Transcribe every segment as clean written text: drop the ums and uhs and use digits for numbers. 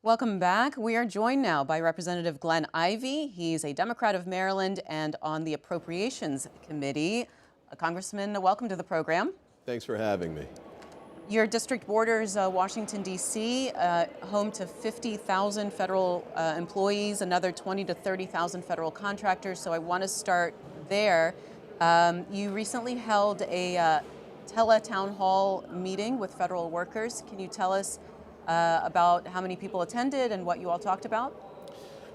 Welcome back. We are joined now by Representative Glenn Ivey. He's a Democrat of Maryland and on the Appropriations Committee. Congressman, welcome to the program. Thanks for having me. Your district borders Washington, D.C., home to 50,000 federal employees, another 20 to 30,000 federal contractors. So I want to start there. You recently held a tele-town hall meeting with federal workers. Can you tell us about how many people attended and what you all talked about?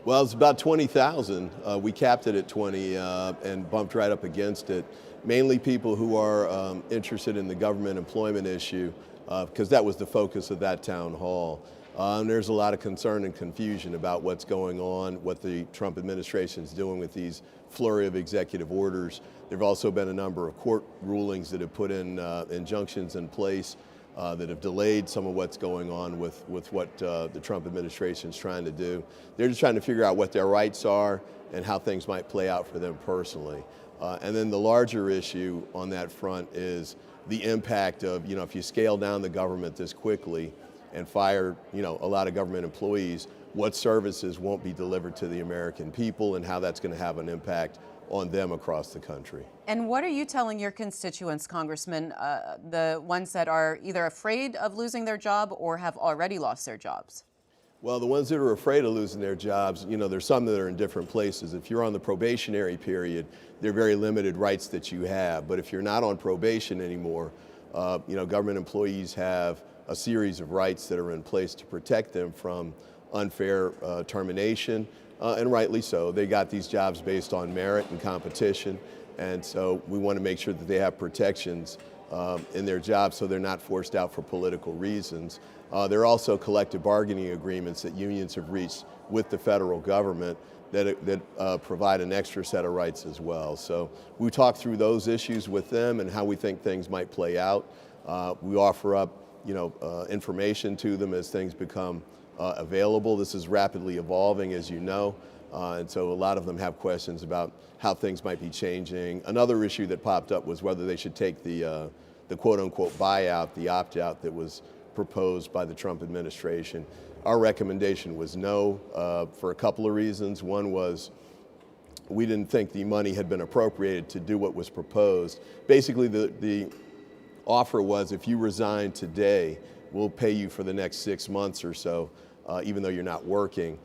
Well, it's about 20,000. We capped it at 20 and bumped right up against it. Mainly people who are interested in the government employment issue, because that was the focus of that town hall. And there's a lot of concern and confusion about what's going on, what the Trump administration is doing with these flurry of executive orders. There have also been a number of court rulings that have put in injunctions in place that have delayed some of what's going on with what the Trump administration is trying to do. They're just trying to figure out what their rights are and how things might play out for them personally. And then the larger issue on that front is the impact of, if you scale down the government this quickly and fire, a lot of government employees, what services won't be delivered to the American people and how that's going to have an impact on them across the country. And what are you telling your constituents, Congressman, the ones that are either afraid of losing their job or have already lost their jobs? Well, the ones that are afraid of losing their jobs, there's some that are in different places. If you're on the probationary period, there are very limited rights that you have. But if you're not on probation anymore, government employees have a series of rights that are in place to protect them from unfair termination. And rightly so. They got these jobs based on merit and competition, and so we want to make sure that they have protections in their jobs so they're not forced out for political reasons. There are also collective bargaining agreements that unions have reached with the federal government that provide an extra set of rights as well. So we talk through those issues with them and how we think things might play out. We offer up information to them as things become available. This is rapidly evolving, as you know, and so a lot of them have questions about how things might be changing. Another issue that popped up was whether they should take the quote-unquote buyout, the opt-out that was proposed by the Trump administration. Our recommendation was no, for a couple of reasons. One was we didn't think the money had been appropriated to do what was proposed. Basically, the offer was, if you resign today, we'll pay you for the next 6 months or so, even though you're not working.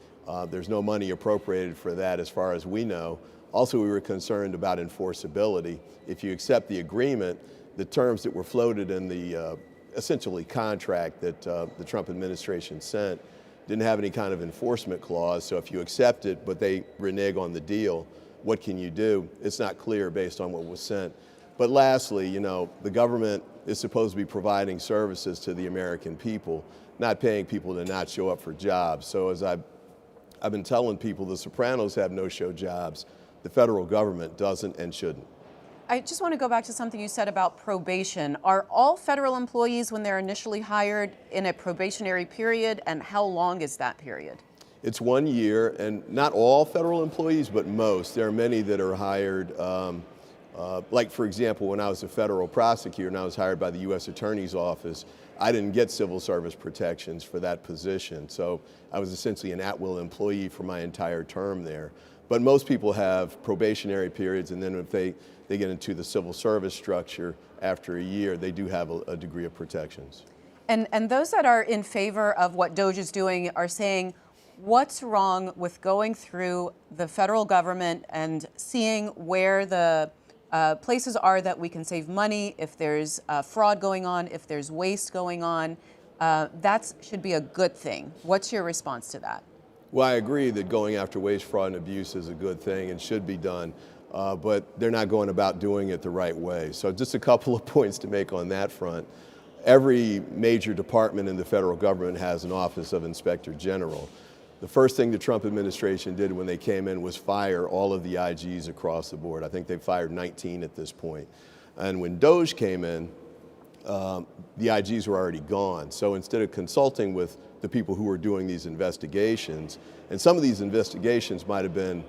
There's no money appropriated for that as far as we know. Also, we were concerned about enforceability. If you accept the agreement, the terms that were floated in the essentially contract that the Trump administration sent didn't have any kind of enforcement clause. So if you accept it, but they renege on the deal, what can you do? It's not clear based on what was sent. But lastly, the government is supposed to be providing services to the American people, not paying people to not show up for jobs. So as I've been telling people, the Sopranos have no-show jobs. The federal government doesn't and shouldn't. I just want to go back to something you said about probation. Are all federal employees, when they're initially hired, in a probationary period, and how long is that period? It's 1 year, and not all federal employees, but most. There are many that are hired. Like, for example, when I was a federal prosecutor and I was hired by the U.S. Attorney's Office, I didn't get civil service protections for that position. So I was essentially an at-will employee for my entire term there. But most people have probationary periods, and then if they get into the civil service structure after a year, they do have a degree of protections. And those that are in favor of what DOJ is doing are saying, what's wrong with going through the federal government and seeing where the places are that we can save money, if there's fraud going on, if there's waste going on? That should be a good thing. What's your response to that? Well, I agree that going after waste, fraud, and abuse is a good thing and should be done, but they're not going about doing it the right way. So just a couple of points to make on that front. Every major department in the federal government has an Office of Inspector General. The first thing the Trump administration did when they came in was fire all of the IGs across the board. I think they've fired 19 at this point. And when DOJ came in, the IGs were already gone. So instead of consulting with the people who were doing these investigations, and some of these investigations might have been,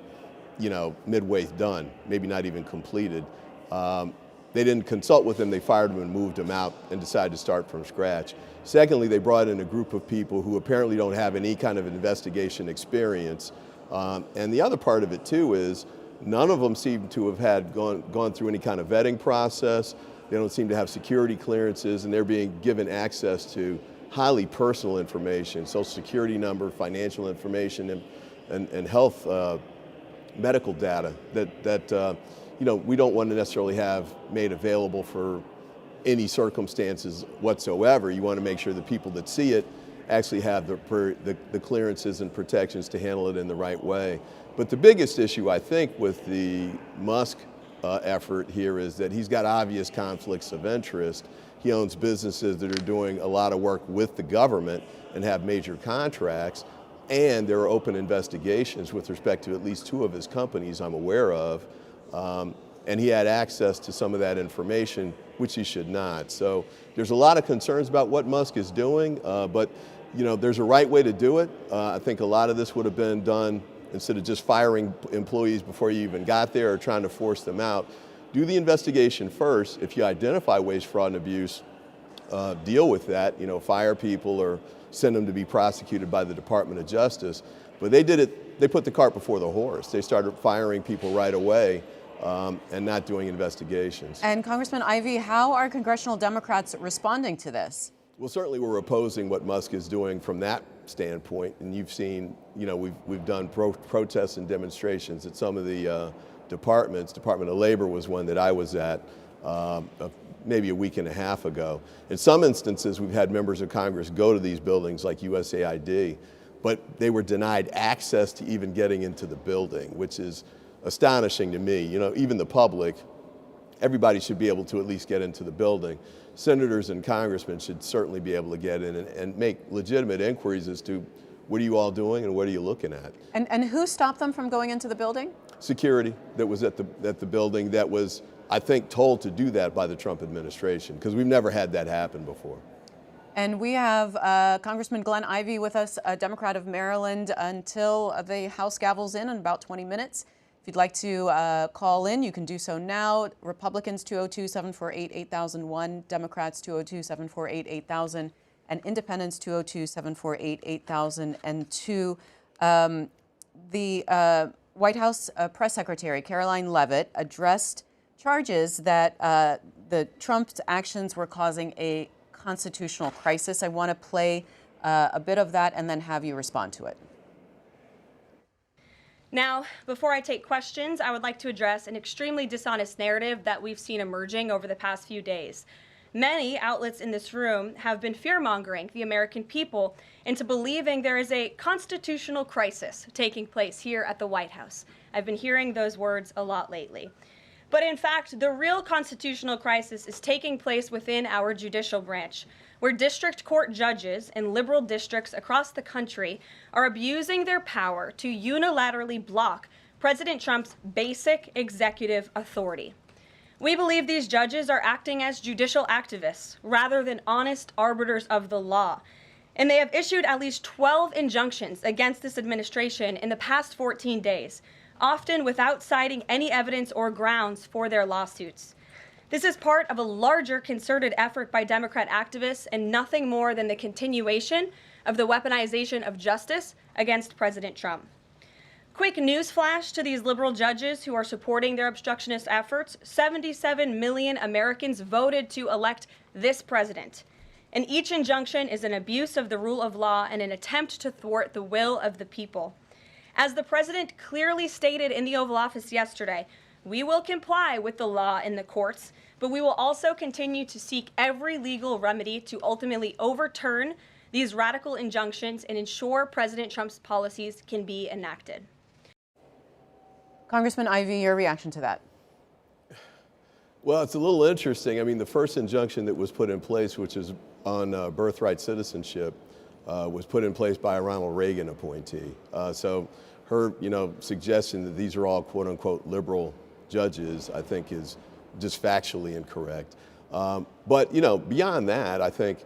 midway done, maybe not even completed, they didn't consult with him, they fired him and moved him out and decided to start from scratch. Secondly, they brought in a group of people who apparently don't have any kind of investigation experience. And the other part of it too is none of them seem to have gone through any kind of vetting process. They don't seem to have security clearances, and they're being given access to highly personal information, social security number, financial information, and health medical data that we don't want to necessarily have made available for any circumstances whatsoever. You want to make sure the people that see it actually have the clearances and protections to handle it in the right way. But the biggest issue, I think, with the Musk effort here is that he's got obvious conflicts of interest. He owns businesses that are doing a lot of work with the government and have major contracts, and there are open investigations with respect to at least 2 of his companies I'm aware of. And he had access to some of that information, which he should not. So there's a lot of concerns about what Musk is doing, but there's a right way to do it. I think a lot of this would have been done instead of just firing employees before you even got there or trying to force them out. Do the investigation first. If you identify waste, fraud, and abuse, deal with that, fire people or send them to be prosecuted by the Department of Justice. But they did it, they put the cart before the horse. They started firing people right away and not doing investigations. And Congressman Ivey, how are congressional Democrats responding to this? Well, certainly we're opposing what Musk is doing from that standpoint, and you've seen, we've done protests and demonstrations at some of the departments. Department of Labor was one that I was at maybe a week and a half ago. In some instances, we've had members of Congress go to these buildings like USAID, but they were denied access to even getting into the building, which is astonishing to me. Even the public, everybody should be able to at least get into the building. Senators and congressmen should certainly be able to get in and make legitimate inquiries as to what are you all doing and what are you looking at. And who stopped them from going into the building? Security that was at the building that was, I think, told to do that by the Trump administration, because we've never had that happen before. And we have Congressman Glenn Ivey with us, a Democrat of Maryland, until the House gavels in about 20 minutes. If you'd like to call in, you can do so now. Republicans 202-748-8001, Democrats 202-748-8000, and Independents 202-748-8002. The White House Press Secretary Caroline Leavitt addressed charges that the Trump's actions were causing a constitutional crisis. I want to play a bit of that and then have you respond to it. Now, before I take questions, I would like to address an extremely dishonest narrative that we've seen emerging over the past few days. Many outlets in this room have been fear-mongering the American people into believing there is a constitutional crisis taking place here at the White House. I've been hearing those words a lot lately. But in fact, the real constitutional crisis is taking place within our judicial branch, where district court judges in liberal districts across the country are abusing their power to unilaterally block President Trump's basic executive authority. We believe these judges are acting as judicial activists rather than honest arbiters of the law. And they have issued at least 12 injunctions against this administration in the past 14 days, often without citing any evidence or grounds for their lawsuits. This is part of a larger concerted effort by Democrat activists and nothing more than the continuation of the weaponization of justice against President Trump. Quick news flash to these liberal judges who are supporting their obstructionist efforts: 77 million Americans voted to elect this president. And each injunction is an abuse of the rule of law and an attempt to thwart the will of the people. As the president clearly stated in the Oval Office yesterday, we will comply with the law in the courts, but we will also continue to seek every legal remedy to ultimately overturn these radical injunctions and ensure President Trump's policies can be enacted. Congressman Ivey, your reaction to that? Well, it's a little interesting. I mean, the first injunction that was put in place, which is on birthright citizenship, was put in place by a Ronald Reagan appointee. So her, suggestion that these are all quote unquote liberal judges, I think is just factually incorrect. But, beyond that, I think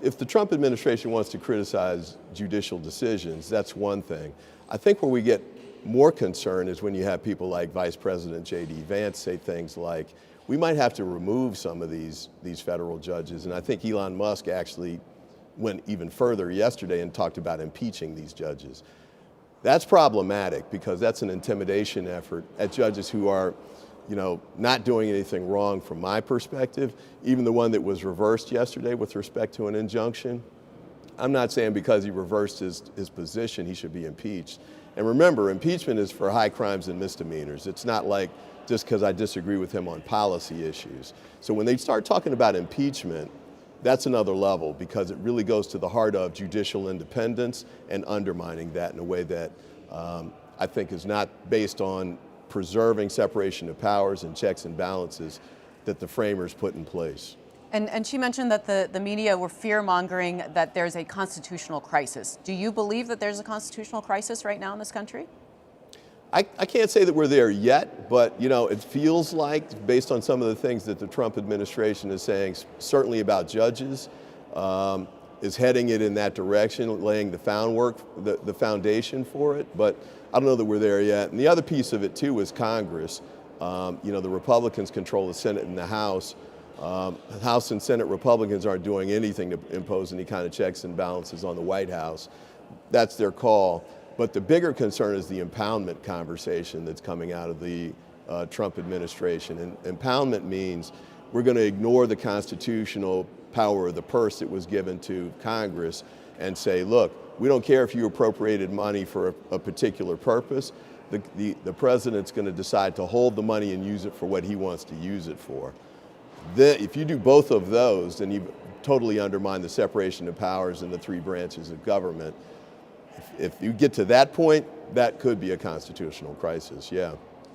if the Trump administration wants to criticize judicial decisions, that's one thing. I think where we get more concern is when you have people like Vice President J.D. Vance say things like, we might have to remove some of these federal judges. And I think Elon Musk actually went even further yesterday and talked about impeaching these judges. That's problematic because that's an intimidation effort at judges who are, not doing anything wrong from my perspective. Even the one that was reversed yesterday with respect to an injunction, I'm not saying because he reversed his position he should be impeached. And remember, impeachment is for high crimes and misdemeanors. It's not like just because I disagree with him on policy issues. So when they start talking about impeachment, that's another level because it really goes to the heart of judicial independence and undermining that in a way that I think is not based on preserving separation of powers and checks and balances that the framers put in place. And she mentioned that the media were fear-mongering that there's a constitutional crisis. Do you believe that there's a constitutional crisis right now in this country? I can't say that we're there yet, but it feels like, based on some of the things that the Trump administration is saying, certainly about judges, is heading it in that direction, laying the foundation for it. But I don't know that we're there yet. And the other piece of it too is Congress. The Republicans control the Senate and the House. House and Senate Republicans aren't doing anything to impose any kind of checks and balances on the White House. That's their call. But the bigger concern is the impoundment conversation that's coming out of the Trump administration. And impoundment means we're going to ignore the constitutional power of the purse that was given to Congress and say, look, we don't care if you appropriated money for a particular purpose. The president's going to decide to hold the money and use it for what he wants to use it for. If you do both of those, then you totally undermine the separation of powers in the three branches of government. If you get to that point, that could be a constitutional crisis, yeah.